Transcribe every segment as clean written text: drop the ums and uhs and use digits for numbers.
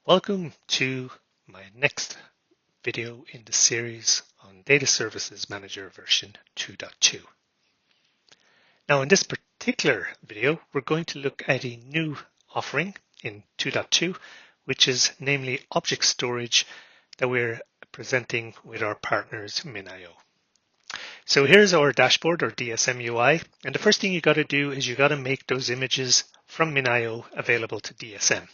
Welcome to my next video in the series on Data Services Manager version 2.2. Now in this particular video, we're going to look at a new offering in 2.2, which is namely object storage that we're presenting with our partners MinIO. So here's our dashboard or DSM UI, and the first thing you got to do is you got to make those images from MinIO available to DSM.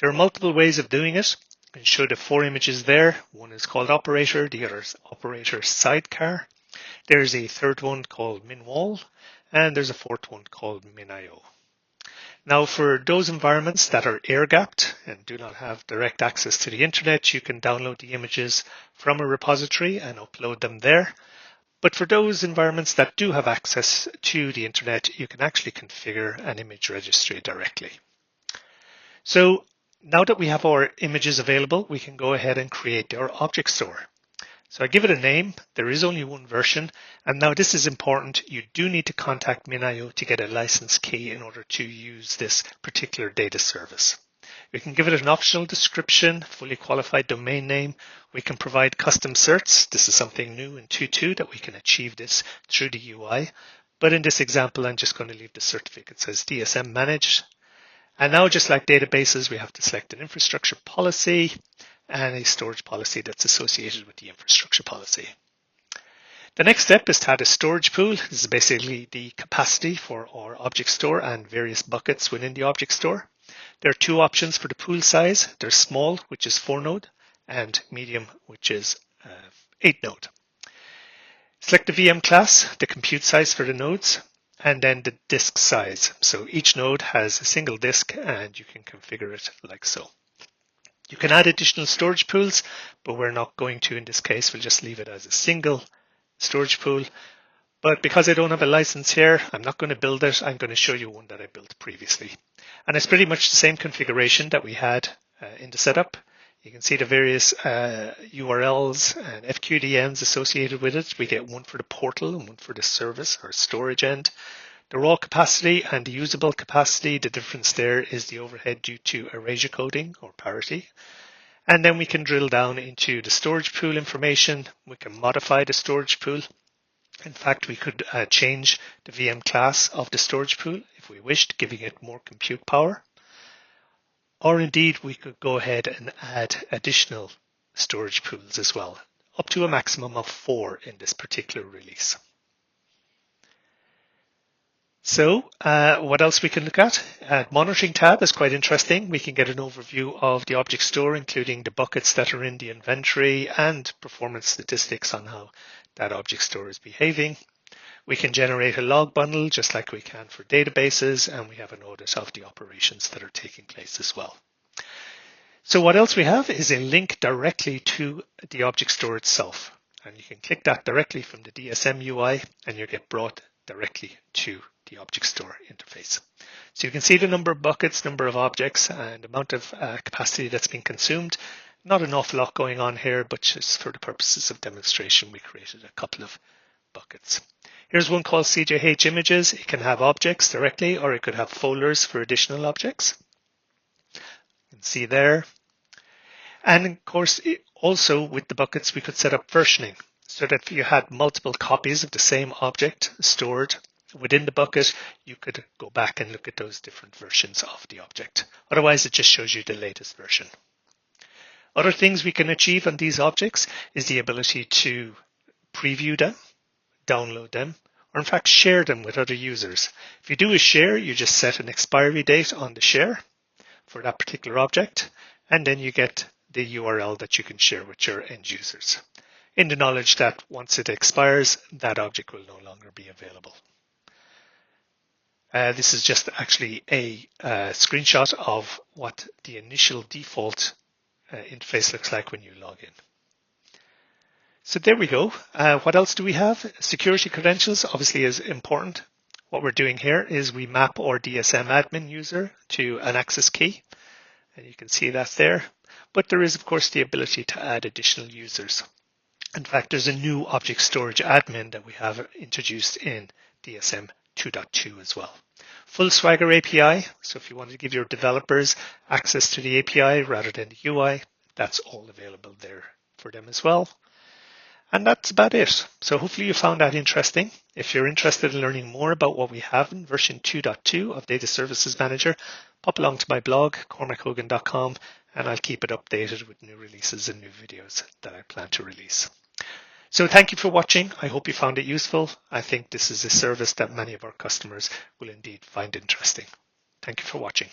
There are multiple ways of doing it. I can show the 4 images there. One is called operator, the other is operator sidecar. There's a third one called minwall, and there's a fourth one called MinIO. Now for those environments that are air-gapped and do not have direct access to the internet, you can download the images from a repository and upload them there. But for those environments that do have access to the internet, you can actually configure an image registry directly. So now that we have our images available, we can go ahead and create our object store. So I give it a name. There is only one version. And now this is important. You do need to contact MinIO to get a license key in order to use this particular data service. We can give it an optional description, fully qualified domain name. We can provide custom certs. This is something new in 2.2 that we can achieve this through the UI. But in this example, I'm just going to leave the certificate. It says DSM managed. And now, just like databases, we have to select an infrastructure policy and a storage policy that's associated with the infrastructure policy. The next step is to add a storage pool. This is basically the capacity for our object store and various buckets within the object store. There are 2 options for the pool size. There's small, which is 4 node, and medium, which is 8 node. Select the VM class, the compute size for the nodes, and then the disk size. So each node has a single disk and you can configure it like so. You can add additional storage pools, but we're not going to in this case. We'll just leave it as a single storage pool. But because I don't have a license here, I'm not going to build it. I'm going to show you one that I built previously. And it's pretty much the same configuration that we had in the setup. You can see the various URLs and FQDNs associated with it. We get one for the portal and one for the service or storage end. The raw capacity and the usable capacity, the difference there is the overhead due to erasure coding or parity. And then we can drill down into the storage pool information. We can modify the storage pool. In fact, we could change the VM class of the storage pool if we wished, giving it more compute power. Or indeed, we could go ahead and add additional storage pools as well, up to a maximum of 4 in this particular release. So what else we can look at? Monitoring tab is quite interesting. We can get an overview of the object store, including the buckets that are in the inventory and performance statistics on how that object store is behaving. We can generate a log bundle just like we can for databases, and we have an audit of the operations that are taking place as well. So what else we have is a link directly to the object store itself. And you can click that directly from the DSM UI and you get brought directly to the object store interface. So you can see the number of buckets, number of objects, and amount of capacity that's been consumed. Not an awful lot going on here, but just for the purposes of demonstration, we created a couple of buckets. Here's one called CJH images. It can have objects directly, or it could have folders for additional objects. You can see there. And of course, also with the buckets, we could set up versioning so that if you had multiple copies of the same object stored within the bucket, you could go back and look at those different versions of the object. Otherwise, it just shows you the latest version. Other things we can achieve on these objects is the ability to preview them, download them, or in fact share them with other users. If you do a share, you just set an expiry date on the share for that particular object, and then you get the URL that you can share with your end users, in the knowledge that once it expires, that object will no longer be available. This is just actually a screenshot of what the initial default interface looks like when you log in. So there we go. What else do we have? Security credentials obviously is important. What we're doing here is we map our DSM admin user to an access key, and you can see that there. But there is, of course, the ability to add additional users. In fact, there's a new object storage admin that we have introduced in DSM 2.2 as well. full Swagger API. So if you want to give your developers access to the API rather than the UI, that's all available there for them as well. And that's about it. So hopefully you found that interesting. If you're interested in learning more about what we have in version 2.2 of Data Services Manager, pop along to my blog, cormachogan.com, and I'll keep it updated with new releases and new videos that I plan to release. So thank you for watching. I hope you found it useful. I think this is a service that many of our customers will indeed find interesting. Thank you for watching.